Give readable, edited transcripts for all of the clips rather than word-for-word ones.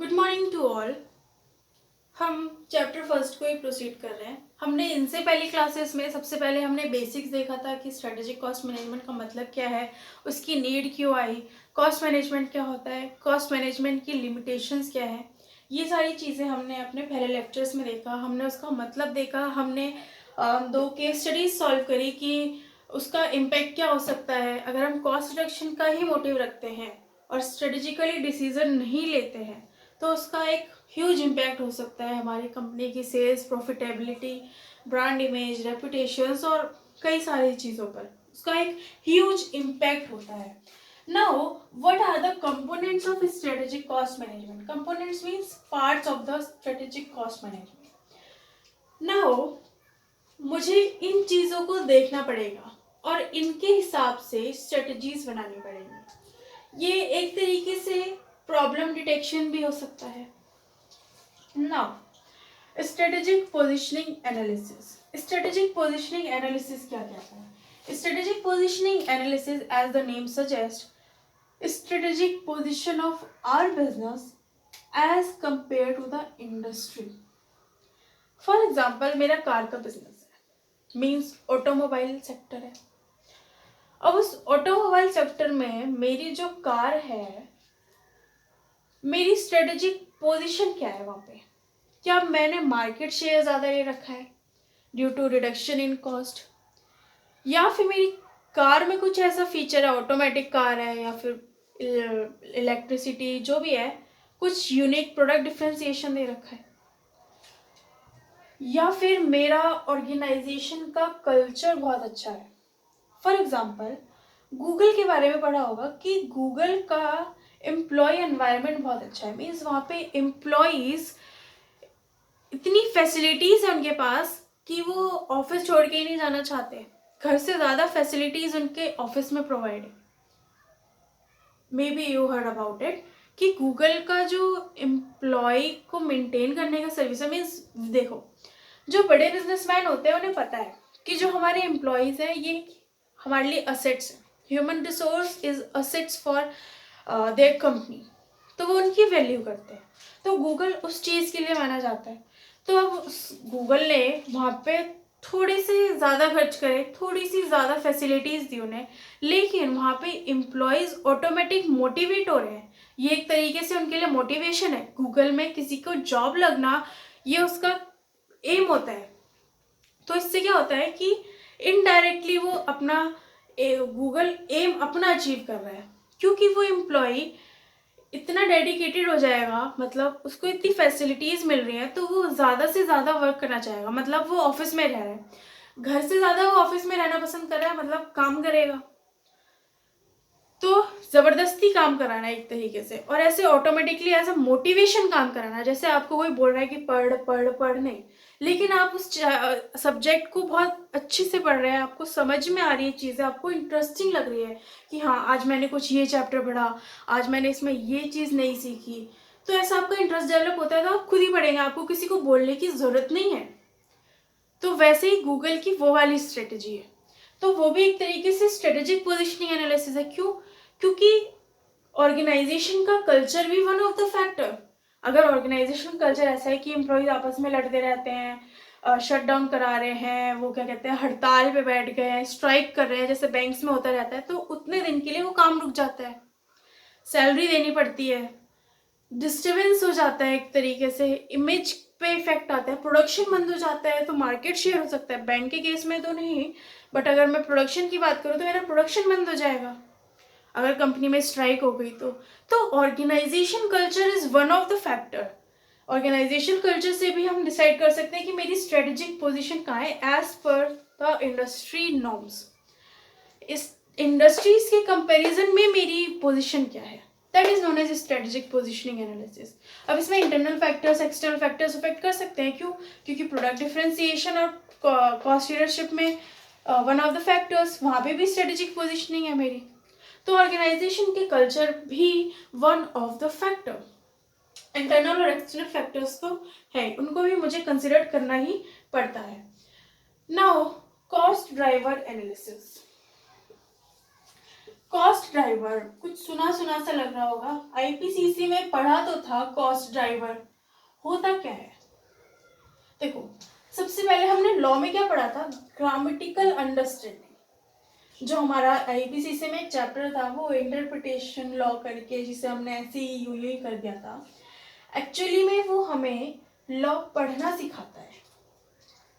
Good morning to all. हम chapter first को ही प्रोसीड कर रहे हैं। हमने इनसे पहली क्लासेस में सबसे पहले हमने बेसिक्स देखा था कि स्ट्रेटेजिक कॉस्ट मैनेजमेंट का मतलब क्या है, उसकी नीड क्यों आई, कॉस्ट मैनेजमेंट क्या होता है, कॉस्ट मैनेजमेंट की लिमिटेशंस क्या है। ये सारी चीज़ें हमने अपने पहले लेक्चर्स में देखा, हमने उसका मतलब देखा, हमने दो केस स्टडीज सॉल्व करी कि उसका इम्पैक्ट क्या हो सकता है अगर हम कॉस्ट रिडक्शन का ही मोटिव रखते हैं और स्ट्रेटेजिकली डिसीजन नहीं लेते हैं। तो उसका एक ह्यूज इम्पैक्ट हो सकता है हमारी कंपनी की सेल्स, प्रॉफिटेबिलिटी, ब्रांड इमेज, रेपुटेशंस और कई सारी चीज़ों पर उसका एक ह्यूज इम्पैक्ट होता है। Now what are the components of strategic cost management? Components means parts of the strategic cost management. Now मुझे इन चीज़ों को देखना पड़ेगा और इनके हिसाब से स्ट्रेटजीज बनानी पड़ेंगी। ये एक तरीके से प्रॉब्लम डिटेक्शन भी हो सकता है। Now strategic positioning analysis. Strategic positioning analysis क्या कहता है? Strategic positioning analysis, as the name suggest, strategic position of our business as compared to the industry. For example, मेरा कार का बिजनेस है, मीन्स ऑटोमोबाइल सेक्टर है। अब उस automobile sector में मेरी जो कार है, मेरी स्ट्रेटेजिक पोजीशन क्या है वहाँ पे? क्या मैंने मार्केट शेयर ज़्यादा ले रखा है due to reduction in cost, या फिर मेरी कार में कुछ ऐसा फीचर है, ऑटोमेटिक कार है या फिर इलेक्ट्रिसिटी जो भी है, कुछ यूनिक प्रोडक्ट डिफ्रेंसिएशन दे रखा है, या फिर मेरा ऑर्गेनाइजेशन का कल्चर बहुत अच्छा है। फॉर एग्जाम्पल, गूगल के बारे में पढ़ा होगा कि गूगल का एम्प्लॉय एनवायरनमेंट बहुत अच्छा है, मीन्स वहाँ पे एम्प्लॉयज़ इतनी फैसिलिटीज़ है उनके पास कि वो ऑफिस छोड़ के ही नहीं जाना चाहते। घर से ज़्यादा फैसिलिटीज़ उनके ऑफिस में प्रोवाइड है। May be you heard about it कि गूगल का जो एम्प्लॉय को मेंटेन करने का सर्विस है, मीन्स देखो, जो बड़े बिजनेसमैन होते हैं उन्हें पता है कि जो हमारे एम्प्लॉयज़ हैं ये हमारे लिए असेट्स हैं। Human resource is assets for their company, तो वो उनकी वैल्यू करते हैं। तो गूगल उस चीज़ के लिए माना जाता है। तो अब गूगल ने वहाँ पे थोड़े से ज़्यादा खर्च करे, थोड़ी सी ज़्यादा फैसिलिटीज़ दी उन्हें, लेकिन वहाँ पे एम्प्लॉयज़ ऑटोमेटिक मोटिवेट हो रहे हैं। ये एक तरीके से उनके लिए मोटिवेशन है। गूगल में किसी को जॉब लगना ये उसका एम होता है। तो इससे क्या होता है कि इनडायरेक्टली वो अपना गूगल एम अपना अचीव कर रहा है, क्योंकि वो एम्प्लॉय इतना डेडिकेटेड हो जाएगा, मतलब उसको इतनी फैसिलिटीज़ मिल रही हैं तो वो ज़्यादा से ज़्यादा वर्क करना चाहेगा। मतलब वो ऑफिस में रह रहा है, घर से ज़्यादा वो ऑफिस में रहना पसंद कर रहा है, मतलब काम करेगा। तो ज़बरदस्ती काम कराना एक तरीके से, और ऐसे ऑटोमेटिकली एज अ मोटिवेशन काम कराना। जैसे आपको कोई बोल रहा है कि पढ़ पढ़ पढ़, नहीं, लेकिन आप उस सब्जेक्ट को बहुत अच्छे से पढ़ रहे हैं, आपको समझ में आ रही है चीज़ें, आपको इंटरेस्टिंग लग रही है कि हाँ आज मैंने कुछ ये चैप्टर पढ़ा, आज मैंने इसमें ये चीज़ नहीं सीखी, तो ऐसा आपका इंटरेस्ट डेवलप होता है तो आप खुद ही पढ़ेंगे, आपको किसी को बोलने की ज़रूरत नहीं है। तो वैसे ही गूगल की वो वाली स्ट्रेटजी है, तो वो भी एक तरीके से स्ट्रेटेजिक पोजिशनिंग एनालिसिस है। क्यों? क्योंकि ऑर्गेनाइजेशन का कल्चर भी वन ऑफ द फैक्टर। अगर ऑर्गेनाइजेशन कल्चर ऐसा है कि एम्प्लॉयज आपस में लड़ते रहते हैं, शट डाउन करा रहे हैं, वो क्या कहते हैं, हड़ताल पे बैठ गए हैं, स्ट्राइक कर रहे हैं, जैसे बैंक्स में होता रहता है, तो उतने दिन के लिए वो काम रुक जाता है, सैलरी देनी पड़ती है, डिस्टर्बेंस हो जाता है, एक तरीके से इमेज पे इफेक्ट आता है, प्रोडक्शन बंद हो जाता है, तो मार्केट शेयर हो सकता है। बैंक के केस में तो नहीं, बट अगर मैं प्रोडक्शन की बात करूँ तो मेरा प्रोडक्शन बंद हो जाएगा अगर कंपनी में स्ट्राइक हो गई तो organisation culture is one of the factor. Organisation culture से भी हम डिसाइड कर सकते हैं कि मेरी स्ट्रेटेजिक पोजीशन कहाँ है एज पर द इंडस्ट्री नॉर्म्स। इस इंडस्ट्रीज के कंपैरिजन में मेरी पोजीशन क्या है, that is known as strategic positioning analysis. अब इसमें internal factors, external factors affect कर सकते हैं। क्यों? क्योंकि प्रोडक्ट डिफरेंशिएशन और कॉस्ट लीडरशिप में वन ऑफ द फैक्टर्स, वहाँ पे भी स्ट्रेटेजिक पोजीशनिंग है मेरी। तो ऑर्गेनाइजेशन के कल्चर भी one of the factor. Internal और एक्सटर्नल फैक्टर्स तो है, उनको भी मुझे कंसिडर करना ही पड़ता है। Now cost driver analysis. Cost driver कुछ सुना सुना सा लग रहा होगा, आईपीसीसी में पढ़ा तो था कॉस्ट ड्राइवर, होता क्या है? देखो, सबसे पहले हमने लॉ में क्या पढ़ा था? Grammatical understanding. जो हमारा आईपीसीसी में एक चैप्टर था वो इंटरप्रिटेशन लॉ करके, जिसे हमने ऐसे ही यूं ही कर दिया था। एक्चुअली में वो हमें लॉ पढ़ना सिखाता है।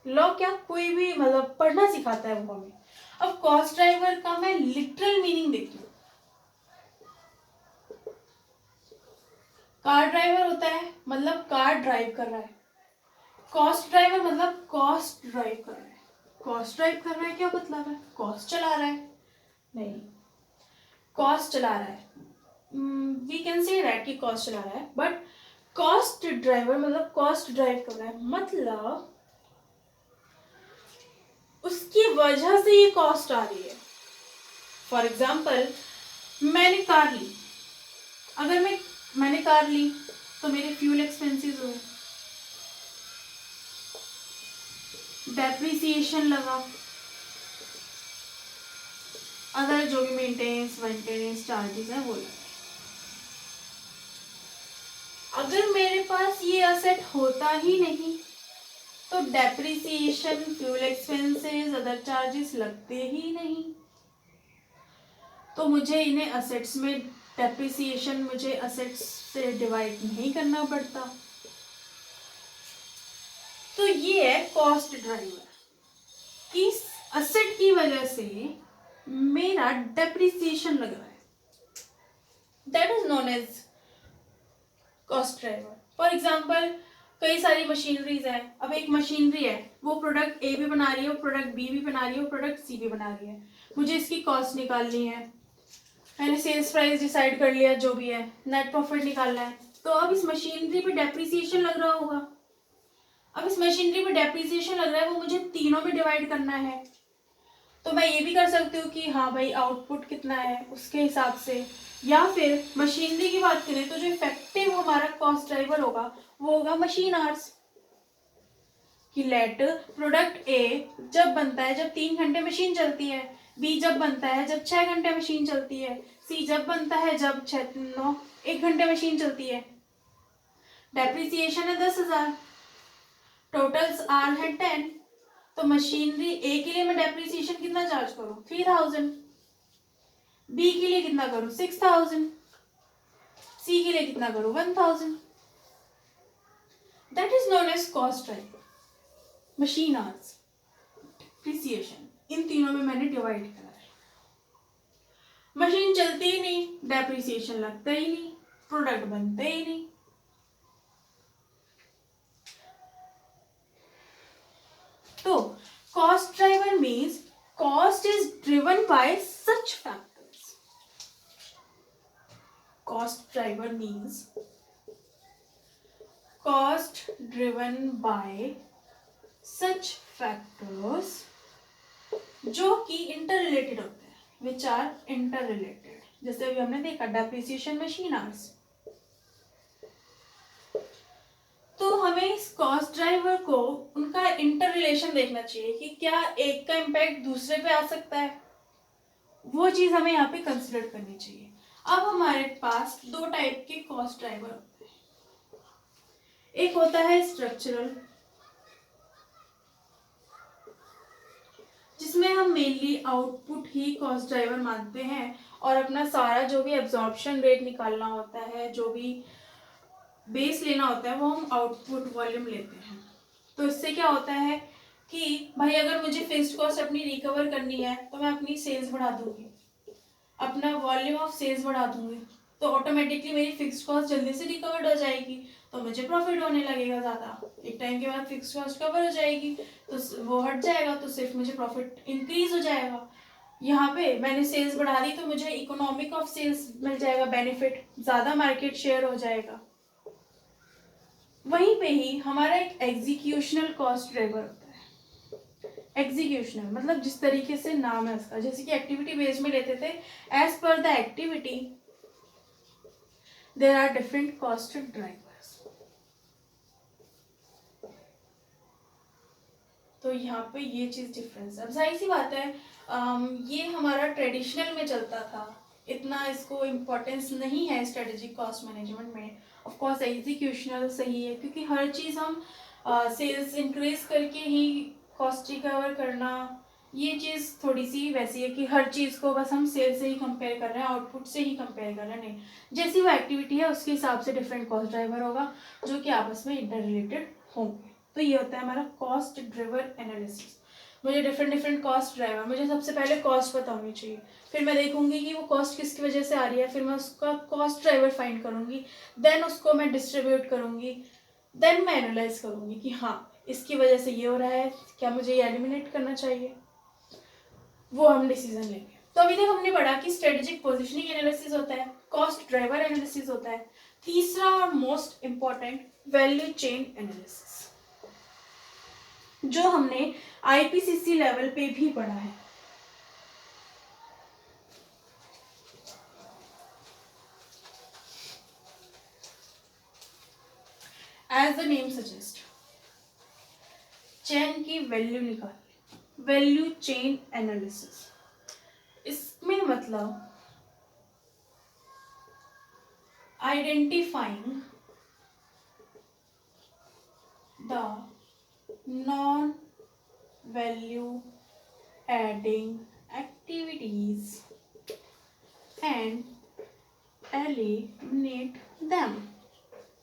लॉ क्या, कोई भी मतलब पढ़ना सिखाता है वो हमें। अब कॉस्ट ड्राइवर का मैं लिटरल मीनिंग देखती हूँ। कार ड्राइवर होता है मतलब कार ड्राइव कर रहा है। कॉस्ट ड्राइवर मतलब कॉस्ट ड्राइव कर रहा है। कॉस्ट ड्राइव कर रहा है क्या मतलब है? कॉस्ट चला रहा है? नहीं, कॉस्ट चला रहा है, वी कैन से दैट कि कॉस्ट चला रहा है, बट कॉस्ट ड्राइवर मतलब कॉस्ट ड्राइव कर रहा है मतलब उसकी वजह से ये कॉस्ट आ रही है। फॉर एग्जाम्पल, मैंने कार ली, अगर मैंने कार ली तो मेरे फ्यूल एक्सपेंसेस हुए, डेप्रिसिएशन लगा, अदर जो भी मेंटेनेंस चार्जेस हैं वो लगे। अगर मेरे पास ये असेट होता ही नहीं तो depreciation, fuel expenses, other charges लगते ही नहीं, तो मुझे इन्हें असेट्स में, डेप्रिसिएशन मुझे असेट्स से डिवाइड नहीं करना पड़ता। तो ये है कॉस्ट ड्राइवर, कि असेट की वजह से मेरा डेप्रिसिएशन लग रहा है, that is known as cost driver. For example, कई सारी मशीनरीज है। अब एक मशीनरी है, वो प्रोडक्ट ए भी बना रही है, वो प्रोडक्ट बी भी बना रही है, वो प्रोडक्ट सी भी बना रही है। मुझे इसकी कॉस्ट निकालनी है, मैंने सेल्स प्राइस डिसाइड कर लिया, जो भी है नेट प्रॉफिट निकालना है। तो अब इस मशीनरी पे डेप्रिसिएशन लग रहा होगा। अब इस मशीनरी पे डेप्रिसिएशन लग रहा है, वो मुझे तीनों में डिवाइड करना है। तो मैं ये भी कर सकती हूँ कि हाँ भाई आउटपुट कितना है उसके हिसाब से, या फिर मशीनरी की बात करें तो जो इफेक्टिव हमारा कॉस्ट ड्राइवर होगा वो होगा मशीन आवर्स। कि लेट प्रोडक्ट ए जब बनता है जब 3 घंटे मशीन चलती है, बी जब बनता है जब 6 घंटे मशीन चलती है, सी जब बनता है जब 1 घंटे मशीन चलती है। डेप्रिसिएशन है 10,000, टोटल्स आर है 10, तो मशीनरी ए के लिए मैं डेप्रिसिएशन कितना चार्ज करूं? 3000। बी के लिए कितना करूं? 6000। सी के लिए कितना करूं? 1000। That is known as cost driver. Machine hours, depreciation, इन तीनों में मैंने डिवाइड करा है। मशीन चलती ही नहीं, डेप्रिसिएशन लगता ही नहीं, प्रोडक्ट बनते ही नहीं। तो cost driver means cost is driven by such factors. Cost driver means cost driven by such factors जो कि इंटररिलेटेड होते हैं, विच आर इंटररिलेटेड। जैसे अभी हमने देखा डेप्रिसिएशन, मशीन आवर्स। तो हमें इस कॉस्ट ड्राइवर को उनका इंटर रिलेशन देखना चाहिए कि क्या एक का इम्पैक्ट दूसरे पे आ सकता है, वो चीज हमें यहाँ पे कंसिडर करनी चाहिए। अब हमारे पास दो टाइप के कॉस्ट ड्राइवर होते हैं। एक होता है स्ट्रक्चरल, जिसमें हम मेनली आउटपुट ही कॉस्ट ड्राइवर मानते हैं और अपना सारा जो भी एब्जॉर्प्शन रेट निकालना होता है, जो भी बेस लेना होता है, वो हम आउटपुट वॉल्यूम लेते हैं। तो इससे क्या होता है कि भाई अगर मुझे फिक्स्ड कॉस्ट अपनी रिकवर करनी है तो मैं अपनी सेल्स बढ़ा दूंगी, अपना वॉल्यूम ऑफ सेल्स बढ़ा दूंगी, तो ऑटोमेटिकली मेरी फिक्स्ड कॉस्ट जल्दी से रिकवर्ड हो जाएगी, तो मुझे प्रॉफिट होने लगेगा ज़्यादा। एक टाइम के बाद फिक्स्ड कॉस्ट कवर हो जाएगी तो वो हट जाएगा, तो सिर्फ मुझे प्रॉफिट इंक्रीज हो जाएगा। यहाँ पे मैंने सेल्स बढ़ा दी तो मुझे इकोनॉमिक ऑफ सेल्स मिल जाएगा, बेनिफिट, ज़्यादा मार्केट शेयर हो जाएगा। वहीं पे ही हमारा एक एग्जीक्यूशनल कॉस्ट ड्राइवर होता है। एग्जीक्यूशनल मतलब जिस तरीके से नाम है उसका, जैसे कि एक्टिविटी बेस्ड में लेते थे, एज पर the activity there are different cost drivers. तो यहाँ पे ये चीज डिफरेंस है। अब जाहिर सी बात है, ये हमारा ट्रेडिशनल में चलता था, इतना इसको इम्पोर्टेंस नहीं है स्ट्रेटेजिक कॉस्ट मैनेजमेंट में। ऑफ कोर्स एग्जीक्यूशनल सही है, क्योंकि हर चीज़ हम सेल्स इंक्रीज करके ही कॉस्ट रिकवर करना, ये चीज़ थोड़ी सी वैसी है कि हर चीज़ को बस हम सेल से ही कंपेयर कर रहे हैं, आउटपुट से ही कंपेयर कर रहे हैं। नहीं, जैसी वो एक्टिविटी है उसके हिसाब से डिफरेंट कॉस्ट ड्राइवर होगा जो कि आपस में इंटर रिलेटेड होंगे। तो ये होता है हमारा कॉस्ट ड्रिवर एनालिसिस। मुझे डिफरेंट कॉस्ट ड्राइवर, मुझे सबसे पहले कॉस्ट पता होनी चाहिए, फिर मैं देखूंगी कि वो कॉस्ट किसकी वजह से आ रही है, फिर मैं उसका कॉस्ट ड्राइवर फाइंड करूंगी, देन उसको मैं डिस्ट्रीब्यूट करूंगी, देन मैं एनालाइज करूंगी कि हाँ इसकी वजह से ये हो रहा है, क्या मुझे ये एलिमिनेट करना चाहिए, वो हम डिसीजन लेंगे। तो अभी तक हमने पढ़ा कि स्ट्रेटेजिक पोजिशनिंग एनालिसिस होता है, कॉस्ट ड्राइवर एनालिसिस होता है, तीसरा और most important value chain analysis, जो हमने आईपीसीसी लेवल पे भी पढ़ा है। As the name suggest, chain की वैल्यू निकालने, वैल्यू चेन एनालिसिस। इसमें मतलब identifying the non value adding activities and eliminate them.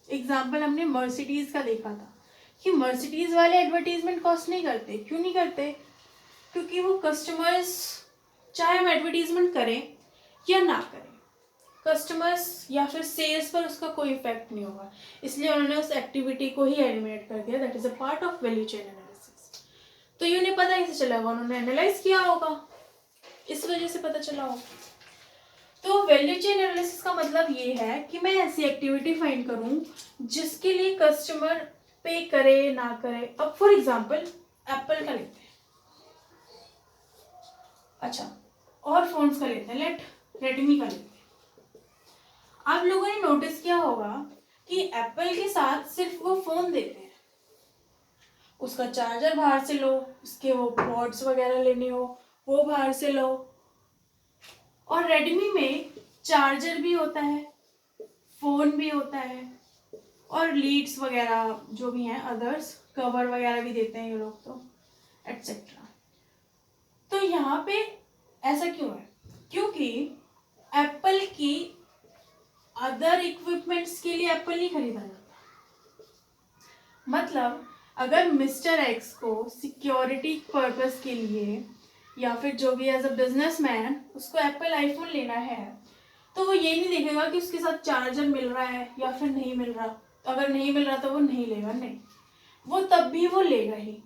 Example हमने मर्सिडीज का देखा था कि मर्सिडीज वाले एडवर्टीजमेंट कॉस्ट नहीं करते। क्यों नहीं करते? क्योंकि वो कस्टमर्स, चाहे हम एडवर्टीजमेंट करें या ना करें, कस्टमर्स या फिर सेल्स पर उसका कोई इफेक्ट नहीं होगा, इसलिए उन्होंने उस एक्टिविटी को ही एलिमिनेट कर दिया। That is a part of value chain analysis. तो ये उन्हें पता कैसे चला होगा? उन्होंने एनालाइज किया होगा, इस वजह से पता चला होगा। तो वैल्यू चेन एनालिसिस का मतलब ये है कि मैं ऐसी एक्टिविटी फाइंड करूं जिसके लिए कस्टमर पे करे ना करे। अब फॉर एग्जांपल एप्पल का लेते हैं, अच्छा, और फोन्स का लेते हैं, रेडमी का लेते हैं। आप लोगों ने नोटिस किया होगा कि एप्पल के साथ सिर्फ वो फोन देते हैं, उसका चार्जर बाहर से लो, उसके वो पोर्ट्स वगैरह लेने हो वो बाहर से लो। और रेडमी में चार्जर भी होता है, फोन भी होता है, और लीड्स वगैरह जो भी हैं, अदर्स कवर वगैरह भी देते हैं ये लोग, तो एटसेट्रा। तो यहाँ पे ऐसा क्यों है? क्योंकि एप्पल की अदर इक्विपमेंट्स के लिए एप्पल नहीं खरीदा जाता। मतलब अगर मिस्टर एक्स को सिक्योरिटी पर्पस के लिए या फिर जो भी एज अ बिजनेसमैन उसको एप्पल आईफोन लेना है, तो वो ये नहीं देखेगा कि उसके साथ चार्जर मिल रहा है या फिर नहीं मिल रहा। तो अगर नहीं मिल रहा तो वो नहीं लेगा, नहीं, वो तब भी वो लेगा ही।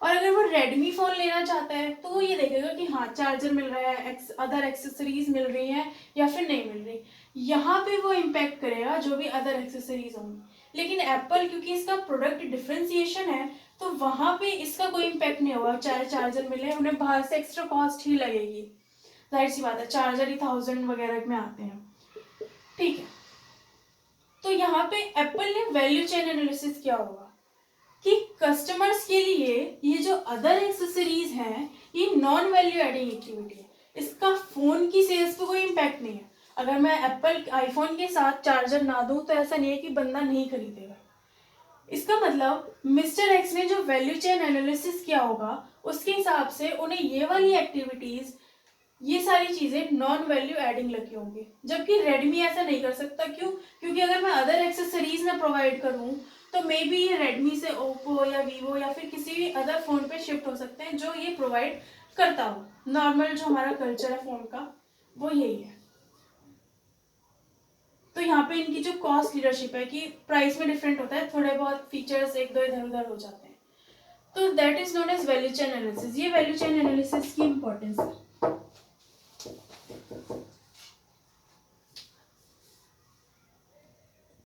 और अगर वो रेडमी फोन लेना चाहता है तो वो ये देखेगा कि हाँ चार्जर मिल रहा है, अदर एक्सेसरीज मिल रही हैं या फिर नहीं मिल रही। यहाँ पे वो इम्पैक्ट करेगा जो भी अदर एक्सेसरीज होंगी। लेकिन एप्पल, क्योंकि इसका प्रोडक्ट डिफ्रेंसिएशन है, तो वहाँ पे इसका कोई इम्पैक्ट नहीं होगा। चाहे चार्जर मिले, उन्हें बाहर से एक्स्ट्रा कॉस्ट ही लगेगी, जाहिर सी बात है, चार्जर ही 1000 वगैरह में आते हैं, ठीक है। तो यहाँ पे एप्पल ने वैल्यू चेन एनालिसिस किया होगा कि कस्टमर्स के लिए ये जो अदर एक्सेसरीज हैं ये नॉन वैल्यू एडिंग एक्टिविटी है, इसका फोन की सेल्स पे कोई इम्पैक्ट नहीं है। अगर मैं एप्पल आईफोन के साथ चार्जर ना दूं तो ऐसा नहीं है कि बंदा नहीं खरीदेगा। इसका मतलब मिस्टर एक्स ने जो वैल्यू चेन एनालिसिस किया होगा उसके हिसाब से उन्हें ये वाली एक्टिविटीज, ये सारी चीजें नॉन वैल्यू एडिंग लगी होंगी, जबकि रेडमी ऐसा नहीं कर सकता। क्यों? क्योंकि अगर मैं अदर एक्सेसरीज ना प्रोवाइड करूं तो मे बी ये रेडमी से ओप्पो या वीवो या फिर किसी भी अदर फोन पे शिफ्ट हो सकते हैं जो ये प्रोवाइड करता हो। नॉर्मल जो हमारा कल्चर है फोन का वो यही है। तो यहाँ पे इनकी जो कॉस्ट लीडरशिप है कि प्राइस में डिफरेंट होता है, थोड़े बहुत फीचर्स एक दो इधर उधर हो जाते हैं, तो that is known as value chain analysis. ये वैल्यू चेन एनालिसिस की इंपॉर्टेंस है।